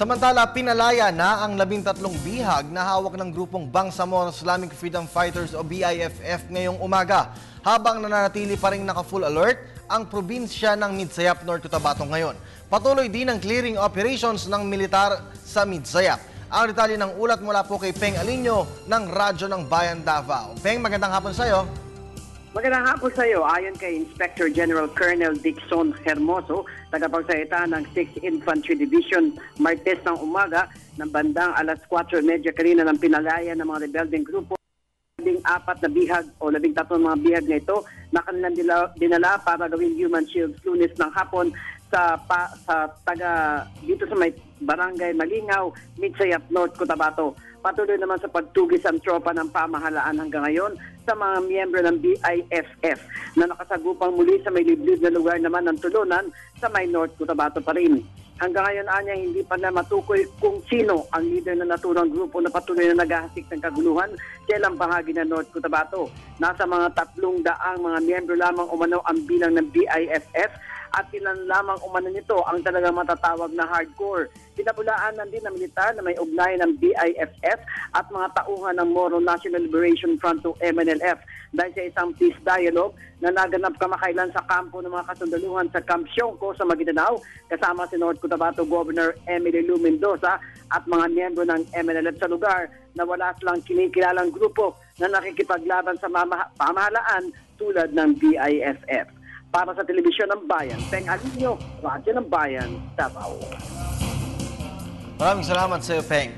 Samantala, pinalaya na ang 13 bihag na hawak ng grupong Bangsamoro Islamic Freedom Fighters o BIFF ngayong umaga, habang nananatili pa ring naka-full alert ang probinsya ng Midsayap, North Cotabato ngayon. Patuloy din ang clearing operations ng militar sa Midsayap. Ang detalye ng ulat mula po kay Peng Alinio ng Radyo ng Bayan Davao. Peng, magandang hapon sa iyo. Magandang hapon sa iyo. Ayon kay Inspector General Colonel Dixon Hermoso, tagapagsalita ng 6th Infantry Division, Martes ng umaga, ng bandang alas 4:30 kanina ng pinalaya ng mga rebelding grupo. 4 na bihag o 13 mga bihag na ito na kanilang dinala para gawing human shields Lunes ng hapon sa dito sa may barangay Malingaw, Midsayap, North Cotabato. Patuloy naman sa pagtugis ang tropa ng pamahalaan hanggang ngayon sa mga miyembro ng BIFF na nakasagupang muli sa may liblib na lugar naman ng tulunan sa may North Cotabato pa rin. Hanggang ngayon, Anya, hindi pa na matukoy kung sino ang leader na naturang grupo na patuloy na naghahasik ng kaguluhan sa ilang bahagi ng North Cotabato. Nasa mga 300 mga miyembro lamang umano ang bilang ng BIFF at ilan lamang umano nito ang talagang matatawag na hardcore. Pinabulaanan din ng militar na may ugnayan ng BIFF at mga tauhan ng Moro National Liberation Front o MNLF dahil sa isang peace dialogue na naganap kamakailan sa kampo ng mga kasundaluhan sa Camp Siongco sa Maguindanao kasama si North Cotabato Governor Emily Lu Mendoza at mga miyembro ng MNLF sa lugar na wala silang kinikilalang grupo na nakikipaglaban sa pamahalaan tulad ng BIFF. Para sa Telebisyon ng Bayan, Peng Alinio, Radyo ng Bayan, Davao. Maraming salamat sa iyo, Peng.